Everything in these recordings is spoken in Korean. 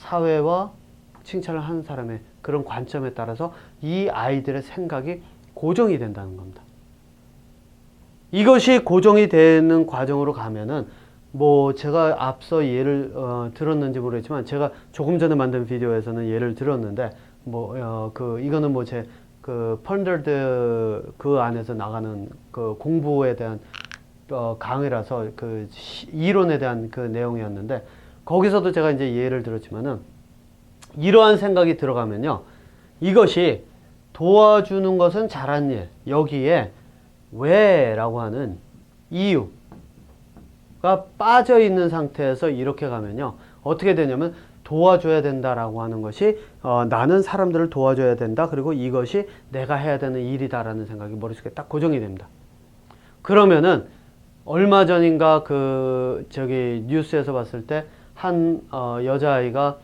사회와 칭찬을 하는 사람의 그런 관점에 따라서 이 아이들의 생각이 고정이 된다는 겁니다. 이것이 고정이 되는 과정으로 가면은 뭐 제가 앞서 예를 들었는지 모르겠지만 제가 조금 전에 만든 비디오에서는 예를 들었는데 이거는 뭐 제 그 펀더드 그 안에서 나가는 그 공부에 대한 강의라서 그 이론에 대한 그 내용이었는데 거기서도 제가 이제 예를 들었지만은 이러한 생각이 들어가면요, 이것이 도와주는 것은 잘한 일, 여기에 왜라고 하는 이유가 빠져 있는 상태에서 이렇게 가면요, 어떻게 되냐면 도와줘야 된다라고 하는 것이 나는 사람들을 도와줘야 된다, 그리고 이것이 내가 해야 되는 일이다라는 생각이 머릿속에 딱 고정이 됩니다. 그러면은 얼마 전인가 뉴스에서 봤을 때 한 여자아이가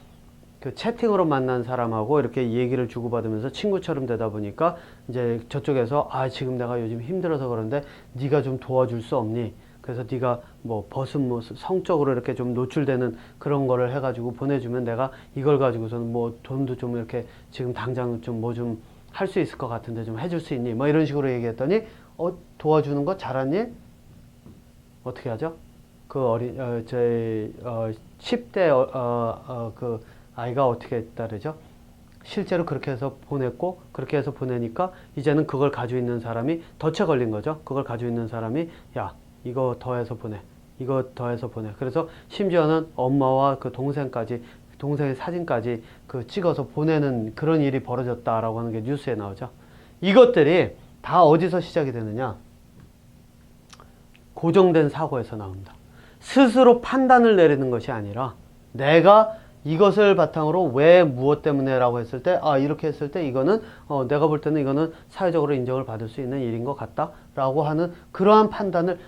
그 채팅으로 만난 사람하고 이렇게 얘기를 주고받으면서 친구처럼 되다 보니까 이제 저쪽에서 지금 내가 요즘 힘들어서 그런데 네가 좀 도와줄 수 없니? 그래서 네가 뭐 벗은 모습, 성적으로 이렇게 좀 노출되는 그런 거를 해가지고 보내주면 내가 이걸 가지고서는 뭐 돈도 좀 이렇게 지금 당장 좀 뭐 좀 할 수 있을 것 같은데 좀 해줄 수 있니? 뭐 이런 식으로 얘기했더니 도와주는 거 잘하니? 어떻게 하죠? 그 10대 그 아이가 어떻게 했다 그러죠? 실제로 그렇게 해서 보냈고, 그렇게 해서 보내니까 이제는 그걸 가지고 있는 사람이 덫에 걸린 거죠. 그걸 가지고 있는 사람이 야, 이거 더해서 보내. 이거 더해서 보내. 그래서 심지어는 엄마와 그 동생의 사진까지 그 찍어서 보내는 그런 일이 벌어졌다라고 하는 게 뉴스에 나오죠. 이것들이 다 어디서 시작이 되느냐? 고정된 사고에서 나옵니다. 스스로 판단을 내리는 것이 아니라 내가 이것을 바탕으로 왜 무엇 때문에 라고 했을 때 이렇게 했을 때 이거는 내가 볼 때는 이거는 사회적으로 인정을 받을 수 있는 일인 것 같다 라고 하는 그러한 판단을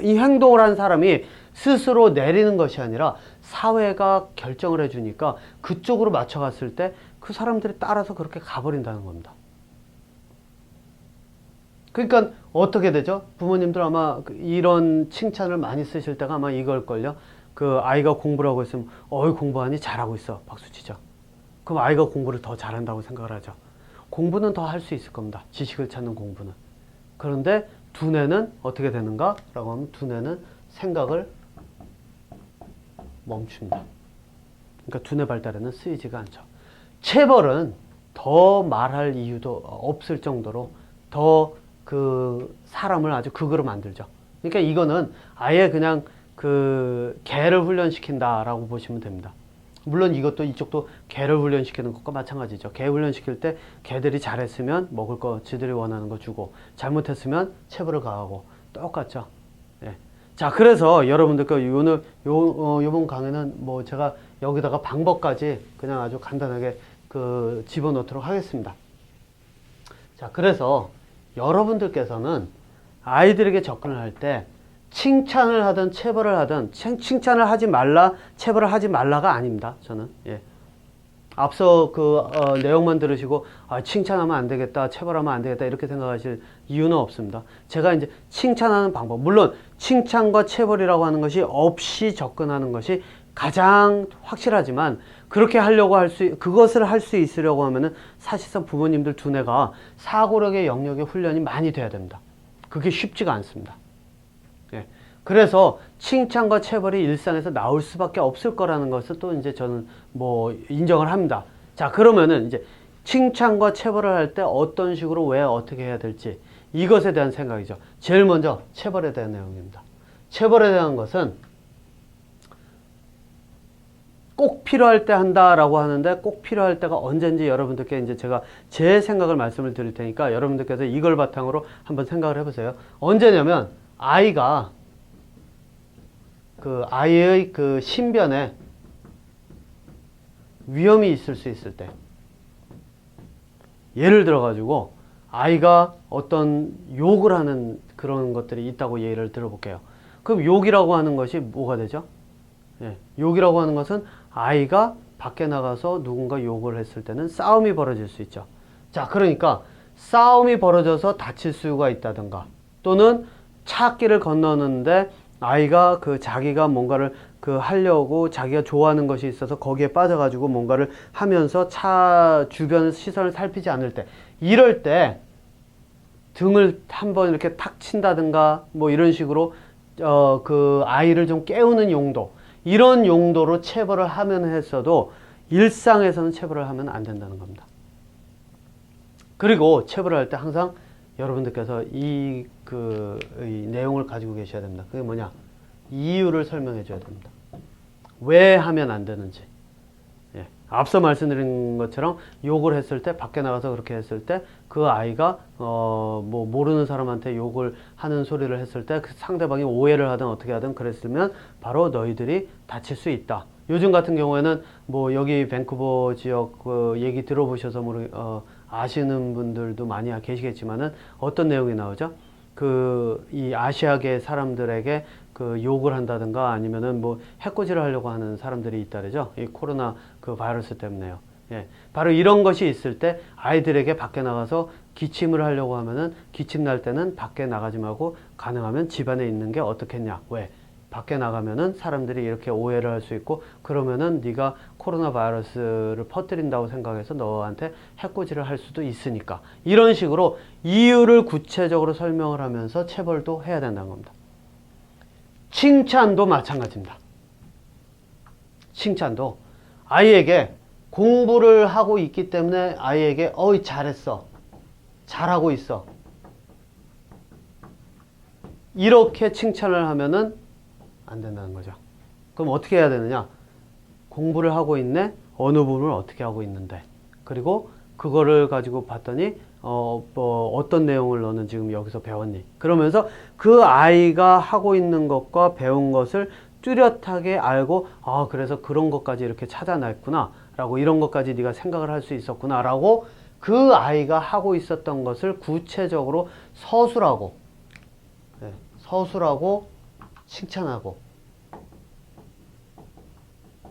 이 행동을 한 사람이 스스로 내리는 것이 아니라 사회가 결정을 해주니까 그쪽으로 맞춰갔을 때 그 사람들이 따라서 그렇게 가버린다는 겁니다. 그러니까 어떻게 되죠? 부모님들 아마 이런 칭찬을 많이 쓰실 때가 아마 이걸걸요. 그 아이가 공부를 하고 있으면 공부하니 잘하고 있어, 박수 치죠. 그럼 아이가 공부를 더 잘한다고 생각을 하죠. 공부는 더 할 수 있을 겁니다. 지식을 찾는 공부는. 그런데 두뇌는 어떻게 되는가? 라고 하면 두뇌는 생각을 멈춥니다. 그러니까 두뇌 발달에는 쓰이지가 않죠. 체벌은 더 말할 이유도 없을 정도로 더 그 사람을 아주 극으로 만들죠. 그러니까 이거는 아예 그냥 그 개를 훈련시킨다라고 보시면 됩니다. 물론 이쪽도 개를 훈련시키는 것과 마찬가지죠. 개 훈련시킬 때 개들이 잘했으면 먹을 거 지들이 원하는 거 주고 잘못했으면 체벌을 가하고 똑같죠. 예. 자, 그래서 여러분들께 오늘 요번 강의는 뭐 제가 여기다가 방법까지 그냥 아주 간단하게 그 집어넣도록 하겠습니다. 자, 그래서 여러분들께서는 아이들에게 접근을 할 때 칭찬을 하든 체벌을 하든 칭찬을 하지 말라, 체벌을 하지 말라가 아닙니다. 저는 앞서 내용만 들으시고 칭찬하면 안 되겠다, 체벌하면 안 되겠다 이렇게 생각하실 이유는 없습니다. 제가 이제 칭찬하는 방법, 물론 칭찬과 체벌이라고 하는 것이 없이 접근하는 것이 가장 확실하지만 그렇게 하려고 그것을 할 수 있으려고 하면은 사실상 부모님들 두뇌가 사고력의 영역의 훈련이 많이 돼야 됩니다. 그게 쉽지가 않습니다. 그래서 칭찬과 체벌이 일상에서 나올 수밖에 없을 거라는 것을 또 이제 저는 뭐 인정을 합니다. 자, 그러면은 이제 칭찬과 체벌을 할 때 어떤 식으로 왜 어떻게 해야 될지 이것에 대한 생각이죠. 제일 먼저 체벌에 대한 내용입니다. 체벌에 대한 것은 꼭 필요할 때 한다라고 하는데 꼭 필요할 때가 언제인지 여러분들께 이제 제가 제 생각을 말씀을 드릴 테니까 여러분들께서 이걸 바탕으로 한번 생각을 해보세요. 언제냐면 아이가 그 아이의 그 신변에 위험이 있을 수 있을 때, 예를 들어 가지고 아이가 어떤 욕을 하는 그런 것들이 있다고 예를 들어볼게요. 그럼 욕이라고 하는 것이 뭐가 되죠? 욕이라고 하는 것은 아이가 밖에 나가서 누군가 욕을 했을 때는 싸움이 벌어질 수 있죠. 자, 그러니까 싸움이 벌어져서 다칠 수가 있다든가 또는 차길을 건너는데 아이가 그 자기가 뭔가를 그 하려고 자기가 좋아하는 것이 있어서 거기에 빠져가지고 뭔가를 하면서 차 주변 시선을 살피지 않을 때, 이럴 때 등을 한번 이렇게 탁 친다든가 뭐 이런 식으로 그 아이를 좀 깨우는 용도, 이런 용도로 체벌을 하면 했어도 일상에서는 체벌을 하면 안 된다는 겁니다. 그리고 체벌을 할 때 항상 여러분들께서 이 내용을 가지고 계셔야 됩니다. 그게 뭐냐? 이유를 설명해 줘야 됩니다. 왜 하면 안 되는지. 예. 앞서 말씀드린 것처럼 욕을 했을 때, 밖에 나가서 그렇게 했을 때, 그 아이가 뭐 모르는 사람한테 욕을 하는 소리를 했을 때, 그 상대방이 오해를 하든 어떻게 하든 그랬으면 바로 너희들이 다칠 수 있다. 요즘 같은 경우에는 뭐 여기 밴쿠버 지역 그 얘기 들어보셔서 아시는 분들도 많이 계시겠지만은 어떤 내용이 나오죠? 이 아시아계 사람들에게 그 욕을 한다든가 아니면은 뭐 해코지를 하려고 하는 사람들이 있다 그러죠. 이 코로나 그 바이러스 때문에요. 예. 바로 이런 것이 있을 때 아이들에게 밖에 나가서 기침을 하려고 하면은 기침 날 때는 밖에 나가지 말고 가능하면 집안에 있는 게 어떻겠냐. 왜? 밖에 나가면은 사람들이 이렇게 오해를 할 수 있고 그러면은 네가 코로나 바이러스를 퍼뜨린다고 생각해서 너한테 해코지를 할 수도 있으니까, 이런 식으로 이유를 구체적으로 설명을 하면서 체벌도 해야 된다는 겁니다. 칭찬도 마찬가지입니다. 칭찬도 아이에게 공부를 하고 있기 때문에 아이에게 어이 잘했어, 잘하고 있어, 이렇게 칭찬을 하면은 안 된다는 거죠. 그럼 어떻게 해야 되느냐? 공부를 하고 있네? 어느 부분을 어떻게 하고 있는데? 그리고 그거를 가지고 봤더니 어떤 내용을 너는 지금 여기서 배웠니? 그러면서 그 아이가 하고 있는 것과 배운 것을 뚜렷하게 알고, 아, 그래서 그런 것까지 이렇게 찾아냈구나 라고, 이런 것까지 네가 생각을 할 수 있었구나 라고, 그 아이가 하고 있었던 것을 구체적으로 서술하고, 네, 서술하고 칭찬하고,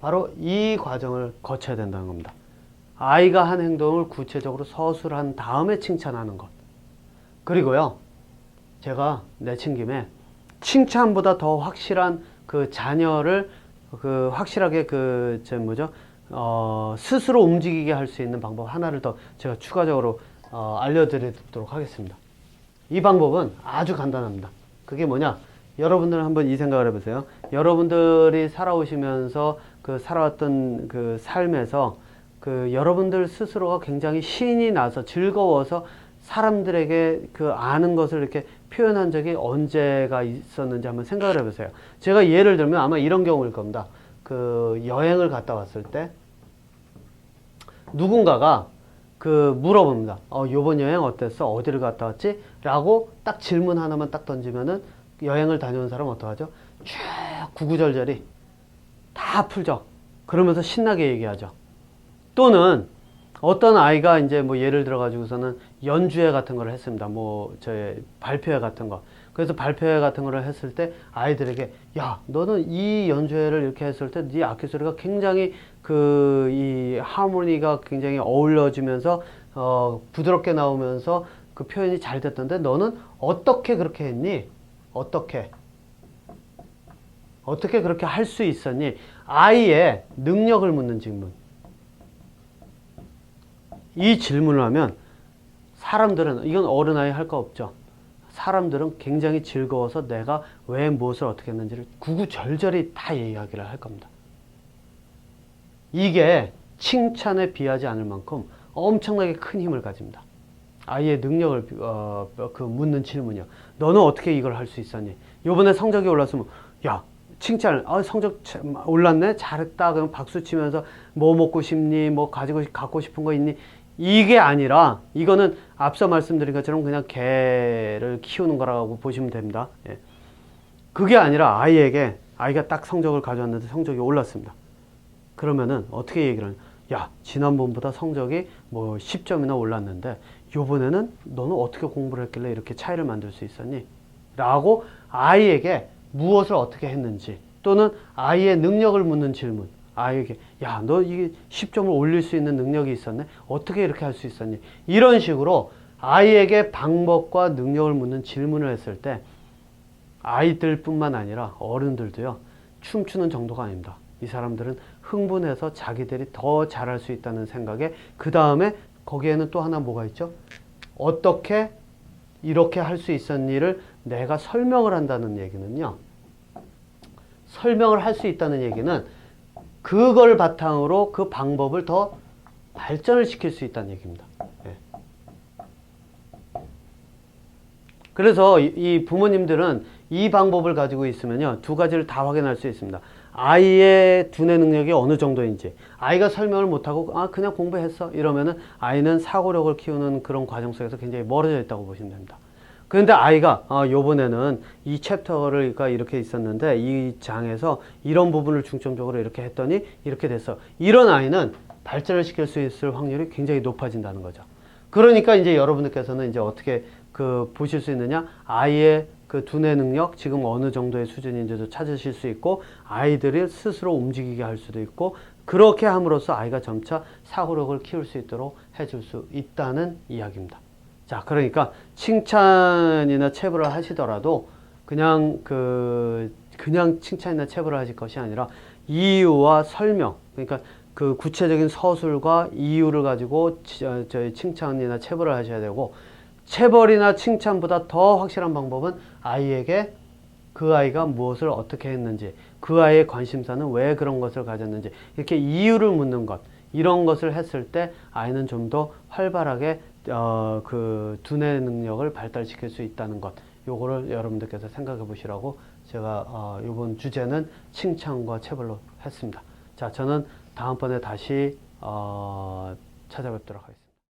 바로 이 과정을 거쳐야 된다는 겁니다. 아이가 한 행동을 구체적으로 서술한 다음에 칭찬하는 것. 그리고요, 제가 내친 김에 칭찬보다 더 확실한 그 자녀를 확실하게 스스로 움직이게 할 수 있는 방법 하나를 더 제가 추가적으로 알려드리도록 하겠습니다. 이 방법은 아주 간단합니다. 그게 뭐냐? 여러분들은 한번 이 생각을 해보세요. 여러분들이 살아오시면서 살아왔던 그 삶에서 여러분들 스스로가 굉장히 신이 나서 즐거워서 사람들에게 아는 것을 이렇게 표현한 적이 언제가 있었는지 한번 생각을 해보세요. 제가 예를 들면 아마 이런 경우일 겁니다. 여행을 갔다 왔을 때 누군가가 물어봅니다. 요번 여행 어땠어? 어디를 갔다 왔지? 라고 딱 질문 하나만 딱 던지면은 여행을 다녀온 사람은 어떡하죠? 쭉 구구절절히 다 풀죠. 그러면서 신나게 얘기하죠. 또는 어떤 아이가 이제 뭐 예를 들어 가지고서는 연주회 같은 걸 했습니다. 발표회 같은 거. 그래서 발표회 같은 거를 했을 때 아이들에게, 야, 너는 이 연주회를 이렇게 했을 때 네 악기 소리가 굉장히 이 하모니가 굉장히 어울려지면서 부드럽게 나오면서 그 표현이 잘 됐던데 너는 어떻게 그렇게 했니? 어떻게 그렇게 할 수 있었니? 아이의 능력을 묻는 질문. 이 질문을 하면 사람들은, 이건 어른아이 할 거 없죠. 사람들은 굉장히 즐거워서 내가 왜 무엇을 어떻게 했는지를 구구절절히 다 이야기를 할 겁니다. 이게 칭찬에 비하지 않을 만큼 엄청나게 큰 힘을 가집니다. 아이의 능력을 묻는 질문이요. 너는 어떻게 이걸 할 수 있었니? 요번에 성적이 올랐으면, 야, 칭찬을, 성적 올랐네? 잘했다. 그럼 박수 치면서 뭐 먹고 싶니? 뭐 갖고 싶은 거 있니? 이게 아니라, 이거는 앞서 말씀드린 것처럼 그냥 개를 키우는 거라고 보시면 됩니다. 예. 그게 아니라 아이가 딱 성적을 가져왔는데 성적이 올랐습니다. 그러면은 어떻게 얘기를 하냐? 야, 지난번보다 성적이 뭐 10점이나 올랐는데 요번에는 너는 어떻게 공부를 했길래 이렇게 차이를 만들 수 있었니? 라고 아이에게 무엇을 어떻게 했는지, 또는 아이의 능력을 묻는 질문. 아이에게, 야, 너 이게 10점을 올릴 수 있는 능력이 있었네? 어떻게 이렇게 할 수 있었니? 이런 식으로 아이에게 방법과 능력을 묻는 질문을 했을 때 아이들뿐만 아니라 어른들도요, 춤추는 정도가 아닙니다. 이 사람들은 흥분해서 자기들이 더 잘할 수 있다는 생각에, 그 다음에 거기에는 또 하나 뭐가 있죠? 어떻게 이렇게 할 수 있었니를 내가 설명을 한다는 얘기는요, 설명을 할 수 있다는 얘기는 그걸 바탕으로 그 방법을 더 발전을 시킬 수 있다는 얘기입니다. 예. 그래서 이 부모님들은 이 방법을 가지고 있으면요, 두 가지를 다 확인할 수 있습니다. 아이의 두뇌 능력이 어느 정도인지. 아이가 설명을 못하고 그냥 공부했어 이러면은 아이는 사고력을 키우는 그런 과정 속에서 굉장히 멀어져 있다고 보시면 됩니다. 그런데 아이가 요번에는 이 챕터가 이렇게 있었는데 이 장에서 이런 부분을 중점적으로 이렇게 했더니 이렇게 됐어. 이런 아이는 발전을 시킬 수 있을 확률이 굉장히 높아진다는 거죠. 그러니까 이제 여러분들께서는 이제 어떻게 보실 수 있느냐? 아이의 그 두뇌 능력 지금 어느 정도의 수준인지도 찾으실 수 있고, 아이들이 스스로 움직이게 할 수도 있고, 그렇게 함으로써 아이가 점차 사고력을 키울 수 있도록 해줄 수 있다는 이야기입니다. 자, 그러니까 칭찬이나 체벌을 하시더라도 그냥 칭찬이나 체벌을 하실 것이 아니라 이유와 설명, 그러니까 그 구체적인 서술과 이유를 가지고 저희 칭찬이나 체벌을 하셔야 되고, 체벌이나 칭찬보다 더 확실한 방법은 아이에게 그 아이가 무엇을 어떻게 했는지, 그 아이의 관심사는 왜 그런 것을 가졌는지, 이렇게 이유를 묻는 것, 이런 것을 했을 때 아이는 좀 더 활발하게 그 두뇌 능력을 발달시킬 수 있다는 것, 요거를 여러분들께서 생각해 보시라고 제가 이번 주제는 칭찬과 체벌로 했습니다. 자, 저는 다음번에 다시 찾아뵙도록 하겠습니다.